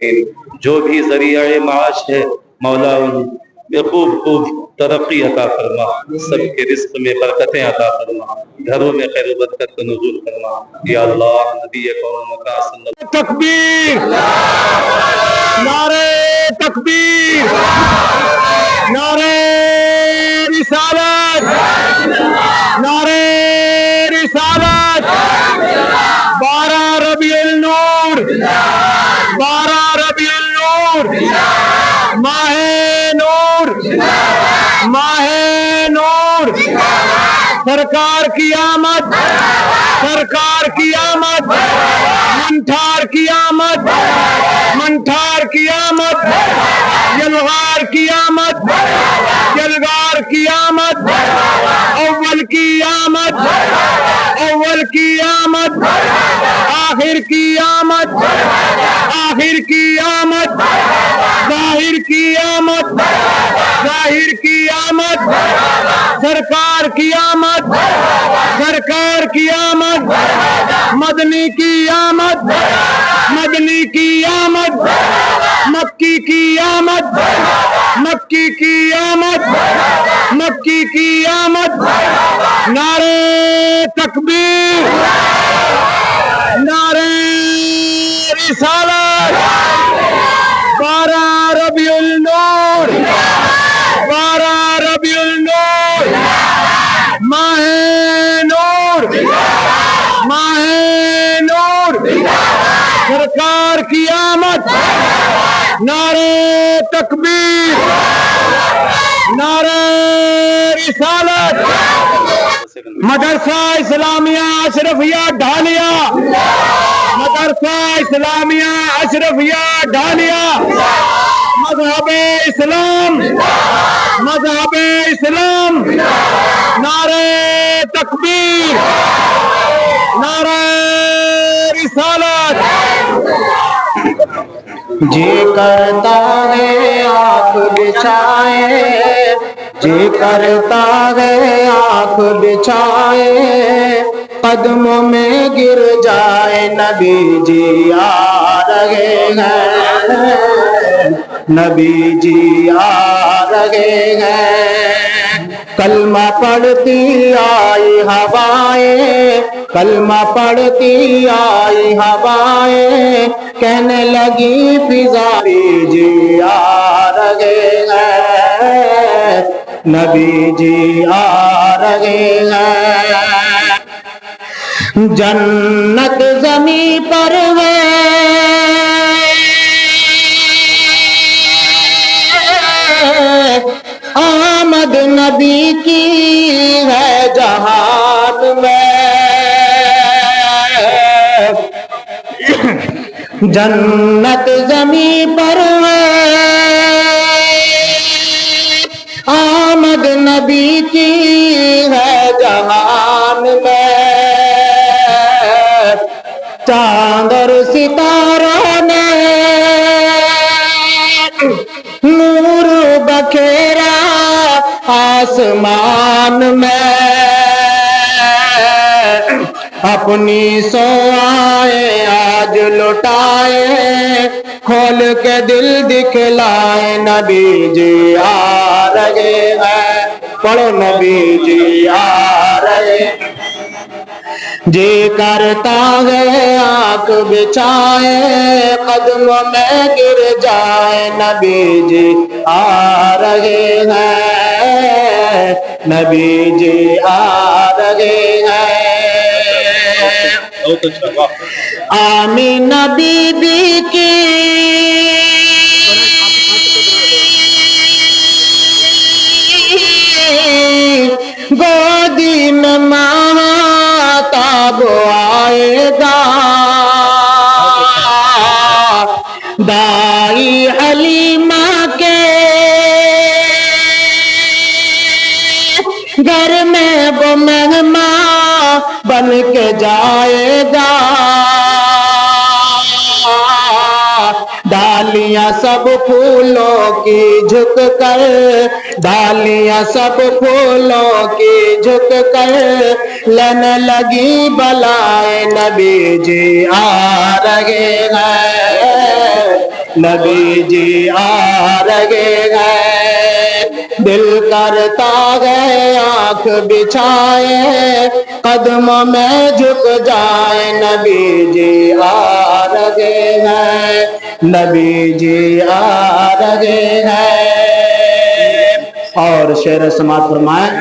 جو بھی ذریعہ معاش ہے مولا ان میں خوب خوب ترقی عطا فرما، سب کے رزق میں برکتیں عطا فرما، گھروں میں خیر و برکت کا نزول فرما یا اللہ۔ نبی کون مکان صلی اللہ تکبیر، نعرہ تکبیر، نعرہ رسالت، نعرہ رسالت، 12 ربیع النور، 12 ربیع النور، ماہ نور، ماہ نور، سرکار کی آمد، سرکار کی آمد، منٹھار کی آمد، منٹھار کی آمد، یلغار کی آمد، یلغار کی آمد، اول کی آمد، اول کی آمد، آخر کی آمد، آخر کی آمد، ظاہر کی آمد، ظاہر کی آمد، سرکار کی آمد، سرکار کی آمد، مدنی کی آمد، مدنی کی آمد، مکی کی آمد، مکی کی آمد، مکی کی آمد، نعرہ تکبیر، نعرہ رسالت، 12 ربیع النور، 12 ربیع النور، ماہ نور، ماہ نور، سرکار کی آمد، نعرہ تکبیر، نعرہ رسالت، مدرسہ اسلامیہ اشرفیہ ڈھالیا، مدرسہ اسلامیہ اشرفیہ ڈھالیا، مذہب اسلام، مذہب اسلام، نعرہ تکبیر، نعرہ رسالت۔ جی کرتا ہے آنکھ بچھائے، جی کرتا ہے آنکھ بچھائے، قدموں میں گر جائے نبی جی آ رہے ہیں، نبی جی آ رہے ہیں۔ کلمہ پڑھتی آئی ہوائیں، کلمہ پڑھتی آئی ہوائیں، کہنے لگی فضائی جی آ رہے ہیں، نبی جی آ رہے ہیں۔ جنت زمیں پر ہے، آمد نبی کی ہے جہان میں، جنت زمیں پر ہے، آمد نبی کی ہے جہان میں، چاند اور ستاروں نے نور بکھیرا آسمان میں، اپنی سوائیں آج لٹائے، کھول کے دل دکھلائے، نبی جی آ رہے ہیں، پڑھو نبی جی آ رہے ہیں۔ جی کرتا ہے آنکھ بچھائے، قدموں میں گر جائے، نبی جی آ رہے ہیں، نبی جی آ رہے ہیں۔ آمینہ بی بی کی گودی میں ماہتاب آئے گا، دائی حلیمہ کے گھر میں وہ مہمان بن کے جائے گا، ڈالیاں سب پھولوں کی جھک کر، ڈالیاں سب پھولوں کی جھک کر، لینے لگی بلائے، نبی جی آ رہے ہیں، نبی جی آ رہے ہیں، دل کرتا ہے آنکھ بچھائے، قدموں میں جھک جائے، نبی جی آ رہے ہیں، نبی جی آ رہے ہیں۔ اور شعر سماعت فرمائیں،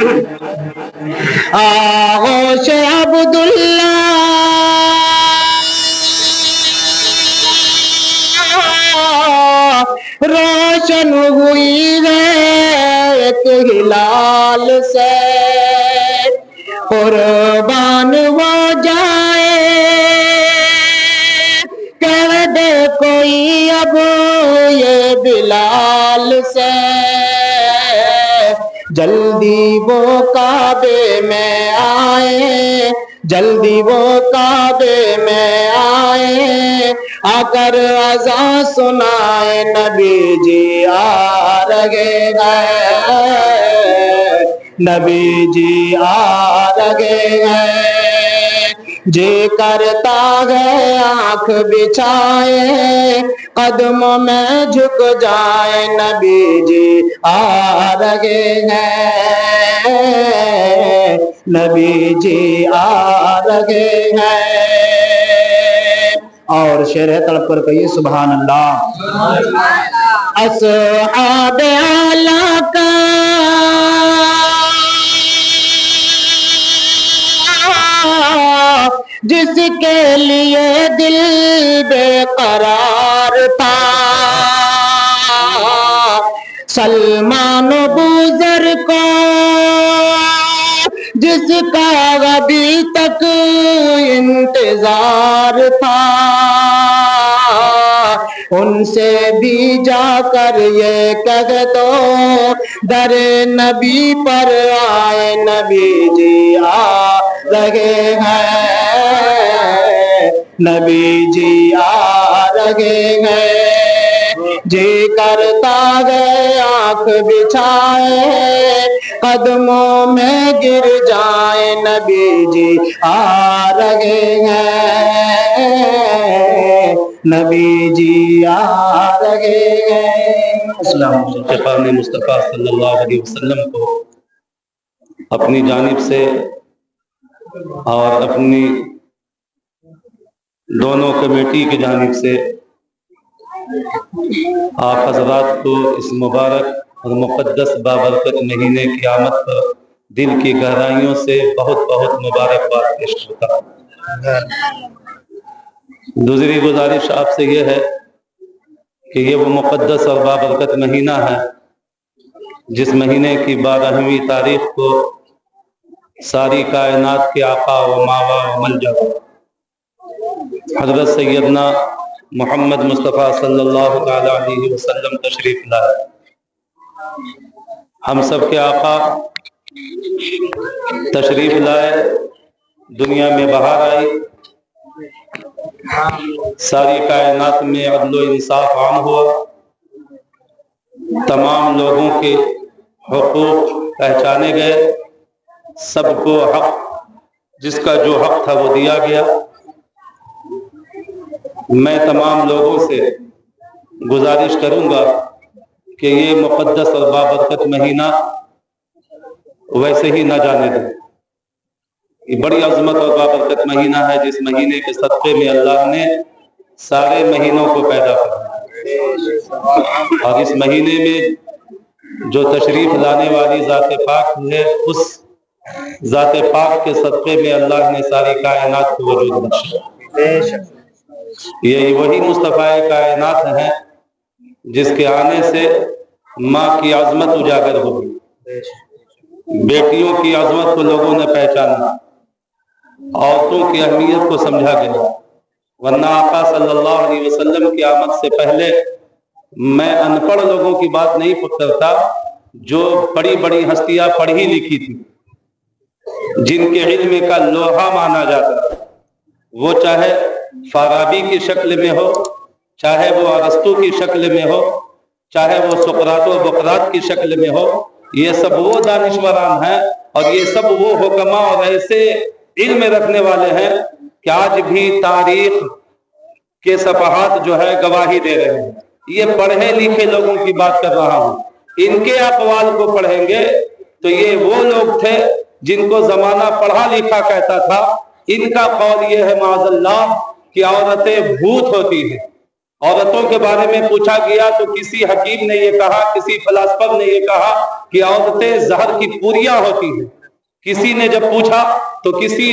آغوش عبداللہ روشن ہوئی ہے ایک ہلال سے، قربان ہو جائے کہہ دے کوئی اب یہ بلال سے، جلدی وہ کعبے میں آئے، جلدی وہ کعبے میں آئے، آ کر اذان سنائے، نبی جی آ رہے ہیں، نبی جی آ رہے ہیں، جی کرتا ہے آنکھ بچھائے، قدموں میں جھک جائے، نبی جی آ رہے ہیں، نبی جی آ رہے ہیں۔ اور شعر تڑپ کر کہیے سبحان اللہ۔ اصحاب اعلیٰ کا جس کے لیے دل بے قرار تھا، سلمان و بوذر کو جس کا ابھی تک انتظار تھا، ان سے بھی جا کر یہ کہہ دو در نبی پر آئے، نبی جی آ رہے ہیں، نبی جی آ رہے ہیں، جی کرتا ہے آنکھ بچھائے، قدموں میں گر جائے، نبی جی آ رہے ہیں، نبی جی آ رہے ہیں۔ السلام شفیع مصطفیٰ صلی اللہ علیہ وسلم کو اپنی جانب سے اور اپنی دونوں کمیٹی کی جانب سے آپ حضرات کو اس مبارک اور مقدس بابرکت مہینے کی آمد پر دل کی گہرائیوں سے بہت بہت مبارکباد پیش کرتا ہوں۔ دوسری گزارش آپ سے یہ ہے کہ یہ وہ مقدس اور بابرکت مہینہ ہے جس مہینے کی 12ویں تاریخ کو ساری کائنات کے آقا و ماوا و ملجا حضرت سیدنا محمد مصطفیٰ صلی اللہ تعالی علیہ وسلم تشریف لائے۔ ہم سب کے آقا تشریف لائے، دنیا میں بہار آئی، ساری کائنات میں عدل و انصاف عام ہوا، تمام لوگوں کے حقوق پہچانے گئے، سب کو حق جس کا جو حق تھا وہ دیا گیا۔ میں تمام لوگوں سے گزارش کروں گا کہ یہ مقدس اور بابرکت مہینہ ویسے ہی نہ جانے دیں۔ یہ بڑی عظمت اور بابرکت مہینہ ہے جس مہینے کے صدقے میں اللہ نے سارے مہینوں کو پیدا کیا، اور اس مہینے میں جو تشریف لانے والی ذات پاک ہے، اس ذات پاک کے صدقے میں اللہ نے ساری کائنات کو وجود بخشا۔ یہ وہی مصطفیٰ کائنات ہیں جس کے آنے سے ماں کی عظمت اجاگر ہوگی، بیٹیوں کی عظمت کو لوگوں نے پہچانا، عورتوں کی اہمیت کو سمجھا گیا، ورنہ آقا صلی اللہ علیہ وسلم کی آمد سے پہلے میں ان پڑھ لوگوں کی بات نہیں کرتا، جو بڑی بڑی ہستیاں پڑھی لکھی تھی، جن کے علم کا لوہا مانا جاتا، وہ چاہے فارابی کی شکل میں ہو، چاہے وہ ارسطو کی شکل میں ہو، چاہے وہ سقراط و بقراط کی شکل میں ہو، یہ سب وہ دانشوران ہیں اور یہ سب وہ حکماء اور ایسے علم رکھنے والے ہیں کہ آج بھی تاریخ کے صفحات جو ہے گواہی دے رہے ہیں یہ پڑھے لکھے لوگوں کی بات کر رہا ہوں. ان کے اقوال کو پڑھیں گے تو یہ وہ لوگ تھے جن کو زمانہ پڑھا لکھا کہتا تھا. ان کا قول یہ ہے معاذ اللہ کہ عورتیں بھوت ہوتی ہیں. عورتوں کے بارے میں پوچھا گیا تو کسی حکیم نے یہ کہا, کسی فلاسفر نے یہ کہا کہ عورتیں زہر کی پوریاں ہوتی ہیں. کسی نے جب پوچھا تو کسی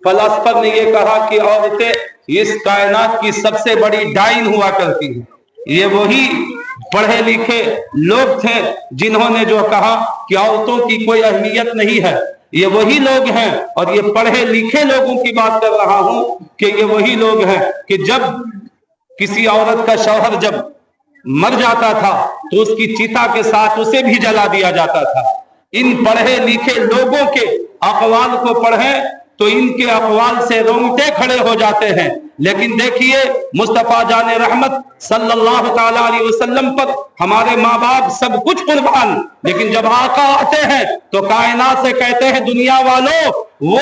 فلاسفر نے یہ کہا کہ عورتیں اس کائنات کی سب سے بڑی ڈائن ہوا کرتی ہیں. یہ وہی پڑھے لکھے لوگ تھے جنہوں نے جو کہا کہ عورتوں کی کوئی اہمیت نہیں ہے. یہ وہی لوگ ہیں, اور یہ پڑھے لکھے لوگوں کی بات کر رہا ہوں کہ یہ وہی لوگ ہیں کہ جب کسی عورت کا شوہر جب مر جاتا تھا تو اس کی چتا کے ساتھ اسے بھی جلا دیا جاتا تھا. ان پڑھے لکھے لوگوں کے اقوال کو پڑھیں تو ان کے اقوال سے رونگٹے کھڑے ہو جاتے ہیں. لیکن دیکھیے مصطفیٰ جان رحمت صلی اللہ تعالی علیہ وسلم پر ہمارے ماں باپ سب کچھ قربان, لیکن جب آقا آتے ہیں تو کائنات سے کہتے ہیں دنیا والوں وہ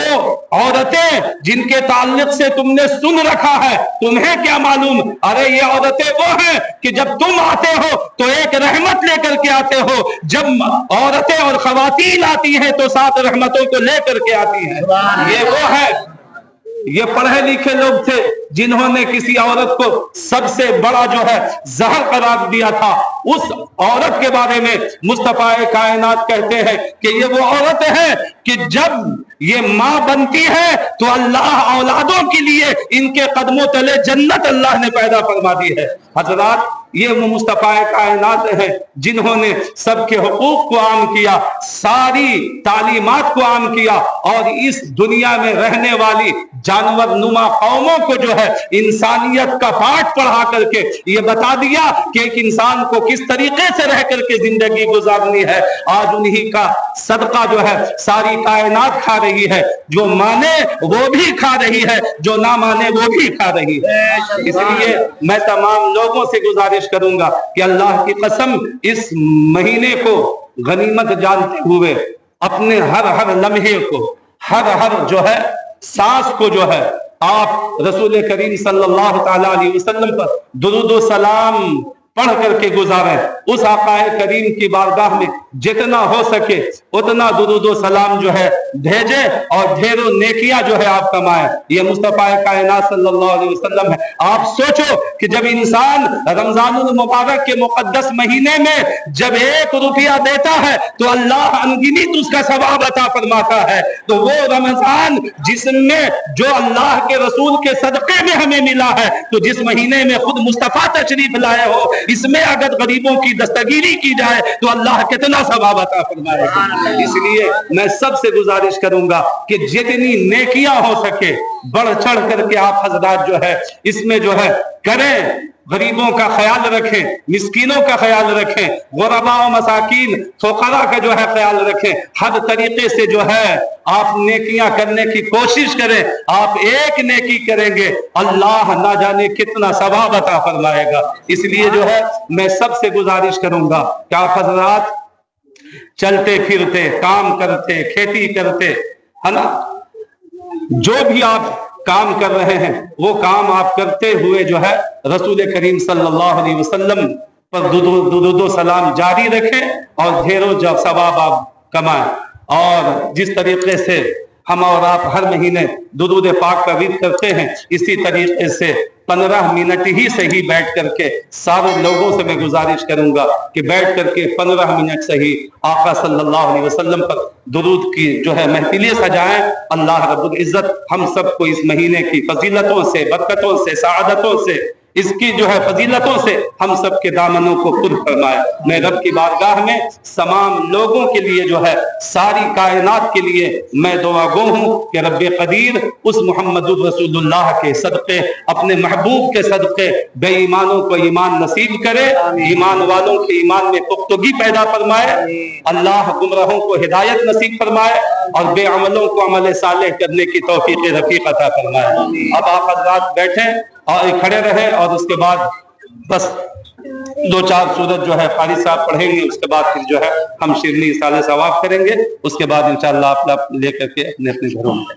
عورتیں جن کے تعلق سے تم نے سن رکھا ہے تمہیں کیا معلوم. ارے یہ عورتیں وہ ہیں کہ جب تم آتے ہو تو ایک رحمت لے کر کے آتے ہو, جب عورتیں اور خواتین آتی ہیں تو سات رحمتوں کو لے کر کے آتی ہیں. یہ وہ ہے, یہ پڑھے لکھے لوگ تھے جنہوں نے کسی عورت کو سب سے بڑا جو ہے زہر قرار دیا تھا. اس عورت کے بارے میں مصطفیٰ کائنات کہتے ہیں کہ یہ وہ عورت ہے کہ جب یہ ماں بنتی ہے تو اللہ اولادوں کے لیے ان کے قدموں تلے جنت اللہ نے پیدا فرما دی ہے. حضرات یہ وہ مصطفیٰ کائنات ہیں جنہوں نے سب کے حقوق کو عام کیا, ساری تعلیمات کو عام کیا, اور اس دنیا میں رہنے والی جانور نما قوموں کو جو ہے انسانیت کا پاٹھ پڑھا کر کے یہ بتا دیا کہ ایک انسان کو کس طریقے سے رہ کر کے زندگی گزارنی ہے. آج انہی کا صدقہ جو ہے ساری کائنات کھا رہی ہے. جو مانے وہ بھی کھا رہی ہے, جو نہ مانے وہ بھی کھا رہی ہے. اس لیے میں تمام لوگوں سے گزارش کروں گا کہ اللہ کی قسم اس مہینے کو غنیمت جانتے ہوئے اپنے ہر لمحے کو, ہر جو ہے سانس کو جو ہے آپ رسول کریم صلی اللہ تعالی علیہ وسلم پر درود و سلام پڑھ کر کے گزاریں. اس آقا کریم کی بارگاہ میں جتنا ہو سکے اتنا درود و سلام جو ہے بھیجے اور ڈھیروں نیکیاں جو ہے آپ کمائیں. یہ مصطفیٰ کائنات صلی اللہ علیہ وسلم ہے. آپ سوچو کہ جب انسان رمضان المبارک کے مقدس مہینے میں جب 1 روپیہ دیتا ہے تو اللہ انگنت اس کا ثواب عطا فرماتا ہے. تو وہ رمضان جس میں جو اللہ کے رسول کے صدقے میں ہمیں ملا ہے, تو جس مہینے میں خود مصطفیٰ تشریف لائے ہو, اس میں اگر غریبوں کی دستگیری کی جائے تو اللہ کتنا ثواب عطا فرمائے گا. اس لیے میں سب سے گزارش کروں گا کہ جتنی نیکیاں ہو سکے بڑھ چڑھ کر کے آپ حضرات جو ہے اس میں جو ہے کریں. غریبوں کا خیال رکھیں, مسکینوں کا خیال رکھیں, غرباء و مساکین فقراء کا جو ہے خیال رکھیں. ہر طریقے سے جو ہے آپ نیکیاں کرنے کی کوشش کریں. آپ ایک نیکی کریں گے اللہ نہ جانے کتنا ثواب عطا فرمائے گا. اس لیے جو ہے میں سب سے گزارش کروں گا کہ آپ حضرات چلتے پھرتے کام کرتے کھیتی کرتے ہے نا, جو بھی آپ کام کر رہے ہیں وہ کام آپ کرتے ہوئے جو ہے رسول کریم صلی اللہ علیہ وسلم پر درود و سلام جاری رکھیں اور ڈھیروں ثواب آپ کمائیں. اور جس طریقے سے ہم اور آپ ہر مہینے درود پاک کا ورد کرتے ہیں, اسی طریقے سے 15 منٹ ہی سے ہی بیٹھ کر کے سارے لوگوں سے میں گزارش کروں گا کہ بیٹھ کر کے 15 منٹ سے ہی آقا صلی اللہ علیہ وسلم پر درود کی جو ہے محفلیں سجائیں. اللہ رب العزت ہم سب کو اس مہینے کی فضیلتوں سے, برکتوں سے, سعادتوں سے, اس کی جو ہے فضیلتوں سے ہم سب کے دامنوں کو پر فرمائے. میں رب کی بارگاہ میں تمام لوگوں کے لیے جو ہے ساری کائنات کے لیے میں دعا گو ہوں کہ رب قدیر اس محمد الرسول اللہ کے صدقے, اپنے محبوب کے صدقے بے ایمانوں کو ایمان نصیب کرے, ایمان والوں کے ایمان میں پختگی پیدا فرمائے. اللہ گمراہوں کو ہدایت نصیب فرمائے اور بے عملوں کو عمل صالح کرنے کی توفیق رفیق عطا فرمائے. اب آپ حضرات بیٹھیں اور کھڑے رہے اور اس کے بعد بس 2-4 سورت جو ہے قاری صاحب پڑھیں گے. اس کے بعد پھر جو ہے ہم شیرنی سال ثواب کریں گے. اس کے بعد انشاءاللہ آپ لے کر کے اپنے گھروں میں